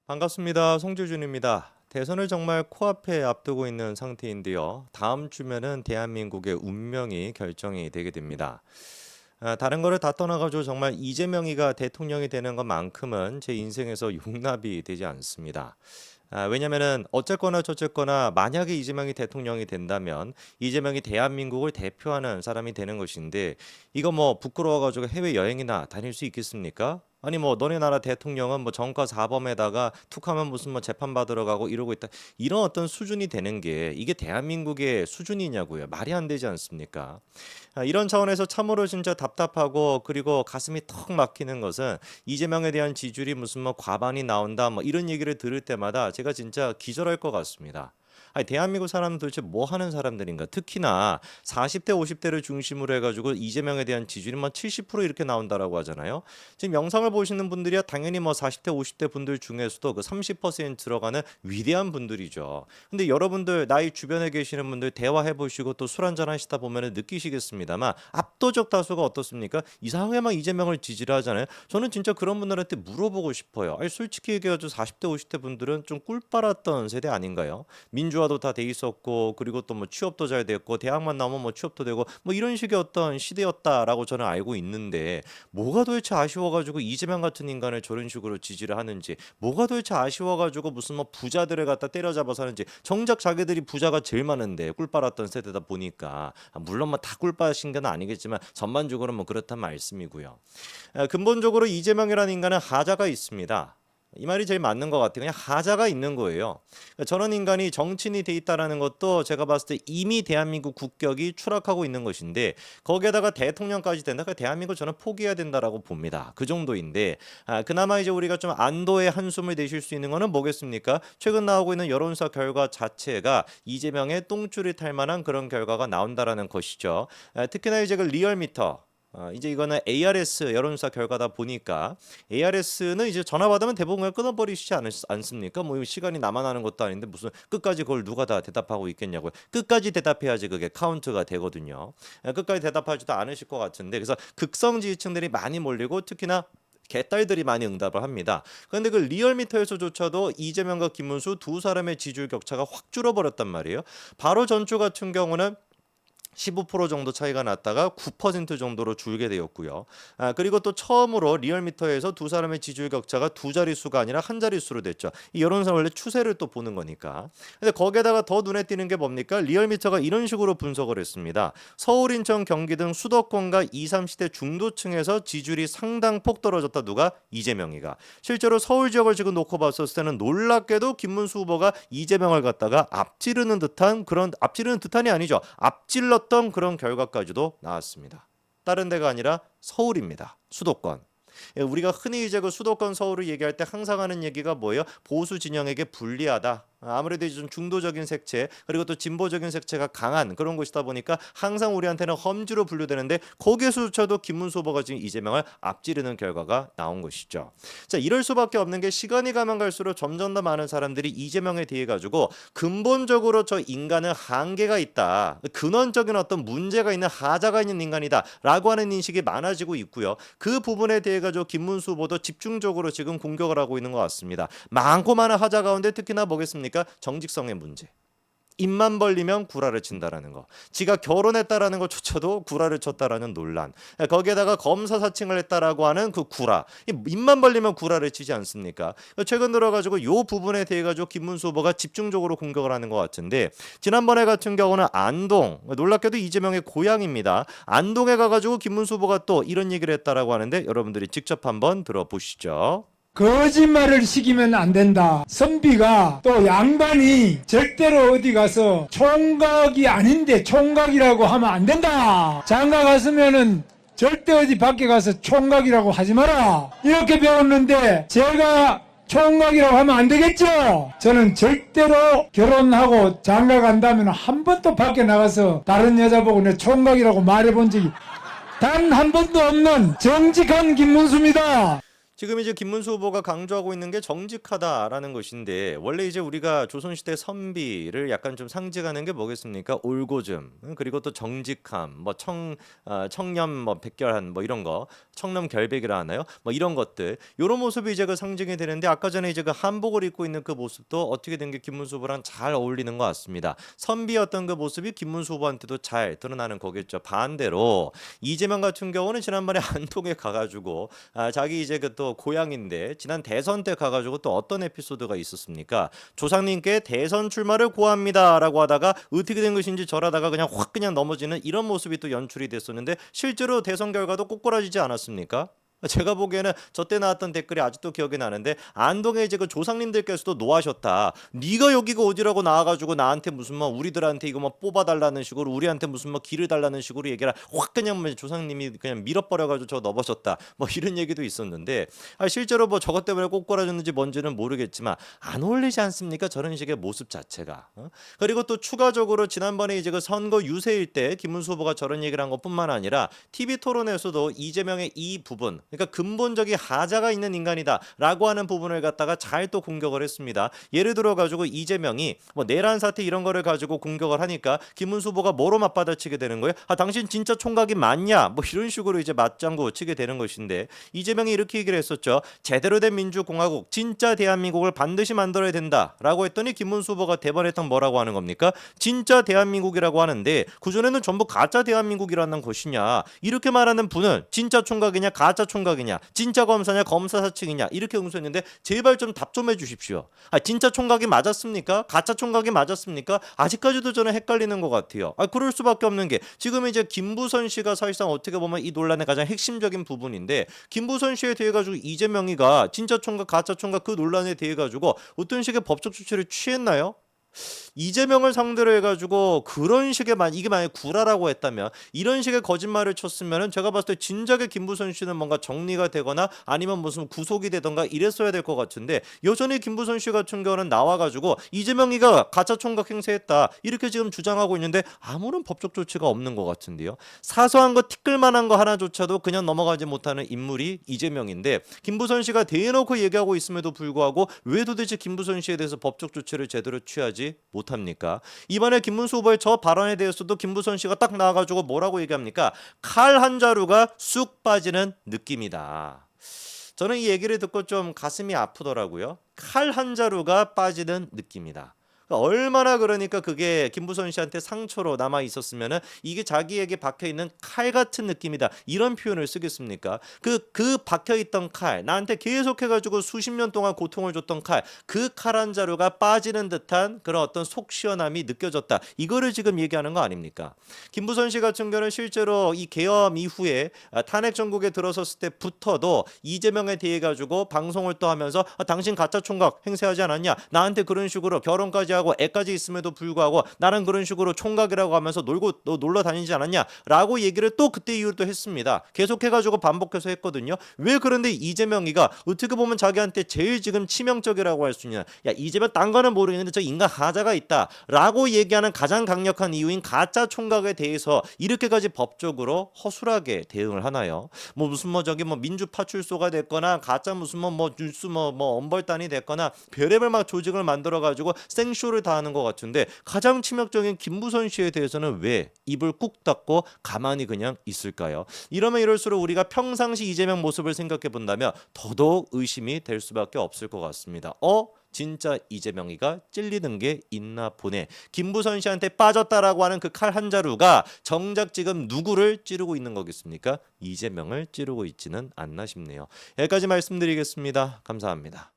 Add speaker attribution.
Speaker 1: 반갑습니다. 송재준입니다. 대선을 정말 코앞에 앞두고 있는 상태인데요. 다음 주면은 대한민국의 운명이 결정이 되게 됩니다. 다른 거를 다 떠나가지고 정말 이재명이가 대통령이 되는 것만큼은 제 인생에서 용납이 되지 않습니다. 왜냐면은 어쨌거나 저쨌거나 만약에 이재명이 대통령이 된다면 이재명이 대한민국을 대표하는 사람이 되는 것인데 이거 뭐 부끄러워가지고 해외여행이나 다닐 수 있겠습니까? 아니 뭐 너네 나라 대통령은 뭐 정과 사범에다가 툭하면 무슨 뭐 재판 받으러 가고 이러고 있다. 이런 어떤 수준이 되는 게 이게 대한민국의 수준이냐고요. 말이 안 되지 않습니까? 이런 차원에서 참으로 진짜 답답하고 그리고 가슴이 턱 막히는 것은 이재명에 대한 지지율이 무슨 뭐 과반이 나온다 뭐 이런 얘기를 들을 때마다 제가 진짜 기절할 것 같습니다. 아니, 대한민국 사람은 도대체 뭐 하는 사람들인가? 특히나 40대, 50대를 중심으로 해가지고 이재명에 대한 지지율이 뭐 70% 이렇게 나온다라고 하잖아요. 지금 영상을 보시는 분들이야 당연히 뭐 40대, 50대 분들 중에서도 그 30% 들어가는 위대한 분들이죠. 근데 여러분들 나이 주변에 계시는 분들 대화해 보시고 또 술 한잔 하시다 보면 느끼시겠습니다만 압도적 다수가 어떻습니까? 이상하게만 이재명을 지지를 하잖아요. 저는 진짜 그런 분들한테 물어보고 싶어요. 아니 솔직히 얘기해가지고 40대, 50대 분들은 좀 꿀 빨았던 세대 아닌가요? 민주화도 다 돼 있었고 그리고 또 뭐 취업도 잘 됐고 대학만 나오면 뭐 취업도 되고 뭐 이런 식의 어떤 시대였다라고 저는 알고 있는데 뭐가 도대체 아쉬워가지고 이재명 같은 인간을 저런 식으로 지지를 하는지 뭐가 도대체 아쉬워가지고 무슨 뭐 부자들을 갖다 때려잡아서 하는지 정작 자기들이 부자가 제일 많은데 꿀 빨았던 세대다 보니까 물론 뭐 다 꿀 빠신 건 아니겠지만 전반적으로 뭐 그렇단 말씀이고요. 근본적으로 이재명이라는 인간은 하자가 있습니다. 이 말이 제일 맞는 것 같아요. 그냥 하자가 있는 거예요. 그러니까 저런 인간이 정치인이 돼 있다라는 것도 제가 봤을 때 이미 대한민국 국격이 추락하고 있는 것인데 거기에다가 대통령까지 된다. 그러니까 대한민국 저는 포기해야 된다라고 봅니다. 그 정도인데 그나마 이제 우리가 좀 안도의 한숨을 내쉴 수 있는 거는 뭐겠습니까? 최근 나오고 있는 여론조사 결과 자체가 이재명의 똥줄이 탈 만한 그런 결과가 나온다라는 것이죠. 특히나 이제 그 리얼미터 이제 이거는 ARS 여론조사 결과다 보니까 ARS는 이제 전화 받으면 대부분 그냥 끊어버리시지 않습니까? 뭐 시간이 남아나는 것도 아닌데 무슨 끝까지 그걸 누가 다 대답하고 있겠냐고요. 끝까지 대답해야지 그게 카운트가 되거든요. 끝까지 대답하지도 않으실 것 같은데 그래서 극성 지지층들이 많이 몰리고 특히나 개딸들이 많이 응답을 합니다. 그런데 그 리얼미터에서조차도 이재명과 김문수 두 사람의 지지율 격차가 확 줄어버렸단 말이에요. 바로 전주 같은 경우는 15% 정도 차이가 났다가 9% 정도로 줄게 되었고요. 그리고 또 처음으로 리얼미터에서 두 사람의 지지율 격차가 두 자릿수가 아니라 한 자릿수로 됐죠. 이 여론조사 원래 추세를 또 보는 거니까. 근데 거기에다가 더 눈에 띄는 게 뭡니까? 리얼미터가 이런 식으로 분석을 했습니다. 서울, 인천, 경기 등 수도권과 20, 30대 중도층에서 지지율이 상당폭 떨어졌다. 누가? 이재명이가. 실제로 서울 지역을 지금 놓고 봤었을 때는 놀랍게도 김문수 후보가 이재명을 갖다가 앞지르는 듯한이 아니죠. 앞질렀던 그런 결과까지도 나왔습니다. 다른 데가 아니라 서울입니다. 수도권. 우리가 흔히 이제 그 수도권 서울을 얘기할 때 항상 하는 얘기가 뭐예요? 보수 진영에게 불리하다. 아무래도 이제 좀 중도적인 색채 그리고 또 진보적인 색채가 강한 그런 곳이다 보니까 항상 우리한테는 험지로 분류되는데 거기에서조차도 김문수 후보가 지금 이재명을 앞지르는 결과가 나온 것이죠. 자, 이럴 수밖에 없는 게 시간이 가면 갈수록 점점 더 많은 사람들이 이재명에 대해 가지고 근본적으로 저 인간은 한계가 있다. 근원적인 어떤 문제가 있는 하자가 있는 인간이다라고 하는 인식이 많아지고 있고요. 그 부분에 대해 가지고 김문수 후보도 집중적으로 지금 공격을 하고 있는 것 같습니다. 많고 많은 하자 가운데 특히나 뭐겠습니까? 정직성의 문제. 입만 벌리면 구라를 친다라는 거. 지가 결혼했다라는 것조차도 구라를 쳤다라는 논란. 거기에다가 검사 사칭을 했다라고 하는 그 구라. 입만 벌리면 구라를 치지 않습니까? 최근 들어가지고 요 부분에 대해 가지고 김문수 후보가 집중적으로 공격을 하는 것 같은데 지난번에 같은 경우는 안동, 놀랍게도 이재명의 고향입니다. 안동에 가가지고 김문수 후보가 또 이런 얘기를 했다라고 하는데 여러분들이 직접 한번 들어보시죠.
Speaker 2: 거짓말을 시키면 안 된다. 선비가 또 양반이 절대로 어디 가서 총각이 아닌데 총각이라고 하면 안 된다. 장가 갔으면은 절대 어디 밖에 가서 총각이라고 하지 마라. 이렇게 배웠는데 제가 총각이라고 하면 안 되겠죠? 저는 절대로 결혼하고 장가 간다면 한 번도 밖에 나가서 다른 여자 보고 내 총각이라고 말해본 적이 단 한 번도 없는 정직한 김문수입니다.
Speaker 1: 지금 이제 김문수 후보가 강조하고 있는 게 정직하다라는 것인데 원래 이제 우리가 조선시대 선비를 약간 좀 상징하는 게 뭐겠습니까? 올고즘 그리고 또 정직함 뭐 청렴 뭐 백결한 뭐 이런 거 청렴결백이라 하나요? 뭐 이런 것들 이런 모습이 이제 그 상징이 되는데 아까 전에 이제 그 한복을 입고 있는 그 모습도 어떻게 된 게 김문수 후보랑 잘 어울리는 것 같습니다. 선비였던 그 모습이 김문수 후보한테도 잘 드러나는 거겠죠. 반대로 이재명 같은 경우는 지난번에 안동에 가가지고 자기 이제 그 또 고향인데 지난 대선 때 가가지고 또 어떤 에피소드가 있었습니까? 조상님께 대선 출마를 고합니다라고 하다가 어떻게 된 것인지 절하다가 그냥 확 그냥 넘어지는 이런 모습이 또 연출이 됐었는데 실제로 대선 결과도 꼬꾸라지지 않았습니까? 제가 보기에는 저 때 나왔던 댓글이 아직도 기억이 나는데 안동에 이제 그 조상님들께서도 노하셨다. 네가 여기가 어디라고 나와가지고 나한테 무슨 뭐 우리들한테 이거 뭐 뽑아달라는 식으로 우리한테 무슨 뭐 길을 달라는 식으로 얘기를 확 그냥 뭐 조상님이 그냥 밀어버려가지고 저 넘어졌다. 뭐 이런 얘기도 있었는데 실제로 뭐 저것 때문에 꼬꾸라졌는지 뭔지는 모르겠지만 안 어울리지 않습니까? 저런 식의 모습 자체가. 그리고 또 추가적으로 지난번에 이제 그 선거 유세일 때 김문수 후보가 저런 얘기를 한 것뿐만 아니라 TV 토론에서도 이재명의 이 부분 그러니까 근본적인 하자가 있는 인간이다라고 하는 부분을 갖다가 잘 또 공격을 했습니다. 예를 들어 가지고 이재명이 뭐 내란 사태 이런 거를 가지고 공격을 하니까 김문수 후보가 뭐로 맞받아치게 되는 거예요? 당신 진짜 총각이 맞냐? 뭐 이런 식으로 이제 맞장구 치게 되는 것인데 이재명이 이렇게 얘기를 했었죠. 제대로 된 민주공화국, 진짜 대한민국을 반드시 만들어야 된다라고 했더니 김문수 후보가 대번했던 뭐라고 하는 겁니까? 진짜 대한민국이라고 하는데 그전에는 전부 가짜 대한민국이라는 것이냐? 이렇게 말하는 분은 진짜 총각이냐 가짜 총각이냐 진짜 검사냐 검사 사측이냐 이렇게 응수했는데 제발 좀 답 좀 해주십시오. 진짜 총각이 맞았습니까? 가짜 총각이 맞았습니까? 아직까지도 저는 헷갈리는 것 같아요. 그럴 수밖에 없는 게 지금 이제 김부선 씨가 사실상 어떻게 보면 이 논란의 가장 핵심적인 부분인데 김부선 씨에 대해 가지고 이재명이가 진짜 총각 가짜 총각 그 논란에 대해 가지고 어떤 식의 법적 조치를 취했나요? 이재명을 상대로 해가지고 그런 식의 이게 만약 구라라고 했다면 이런 식의 거짓말을 쳤으면은 제가 봤을 때 진작에 김부선 씨는 뭔가 정리가 되거나 아니면 무슨 구속이 되던가 이랬어야 될 것 같은데 여전히 김부선 씨 같은 경우는 나와가지고 이재명이가 가짜 총각 행세했다 이렇게 지금 주장하고 있는데 아무런 법적 조치가 없는 것 같은데요. 사소한 거 티끌만한 거 하나조차도 그냥 넘어가지 못하는 인물이 이재명인데 김부선 씨가 대놓고 얘기하고 있음에도 불구하고 왜 도대체 김부선 씨에 대해서 법적 조치를 제대로 취하지 못합니까? 이번에 김문수 후보의 저 발언에 대해서도 김부선 씨가 딱 나와가지고 뭐라고 얘기합니까? 칼 한 자루가 쑥 빠지는 느낌이다. 저는 이 얘기를 듣고 좀 가슴이 아프더라고요. 칼 한 자루가 빠지는 느낌이다. 얼마나 그러니까 그게 김부선 씨한테 상처로 남아 있었으면은 이게 자기에게 박혀 있는 칼 같은 느낌이다 이런 표현을 쓰겠습니까? 그 박혀 있던 칼 나한테 계속해가지고 수십 년 동안 고통을 줬던 칼 그 칼 한 자루가 빠지는 듯한 그런 어떤 속 시원함이 느껴졌다 이거를 지금 얘기하는 거 아닙니까? 김부선 씨 같은 경우는 실제로 이 계엄 이후에 탄핵 정국에 들어섰을 때부터도 이재명에 대해 가지고 방송을 또 하면서 당신 가짜 총각 행세하지 않았냐 나한테 그런 식으로 결혼까지 하고 애까지 있음에도 불구하고 나는 그런 식으로 총각이라고 하면서 놀러 다니지 않았냐라고 얘기를 또 그때 이후로 또 했습니다. 계속해가지고 반복해서 했거든요. 왜 그런데 이재명이가 어떻게 보면 자기한테 제일 지금 치명적이라고 할 수 있냐? 야 이재명 딴 거는 모르겠는데 저 인간 하자가 있다라고 얘기하는 가장 강력한 이유인 가짜 총각에 대해서 이렇게까지 법적으로 허술하게 대응을 하나요? 뭐 무슨 뭐 저기 뭐 민주 파출소가 됐거나 가짜 무슨 뭐 뉴스 뭐 엄벌단이 됐거나 별의별 막 조직을 만들어 가지고 생쇼를 다 하는 것 같은데 가장 치명적인 김부선 씨에 대해서는 왜 입을 꾹 닫고 가만히 그냥 있을까요? 이러면 이럴수록 우리가 평상시 이재명 모습을 생각해 본다면 더더욱 의심이 될 수밖에 없을 것 같습니다. 진짜 이재명이가 찔리는 게 있나 보네. 김부선 씨한테 빠졌다라고 하는 그 칼 한 자루가 정작 지금 누구를 찌르고 있는 거겠습니까? 이재명을 찌르고 있지는 않나 싶네요. 여기까지 말씀드리겠습니다. 감사합니다.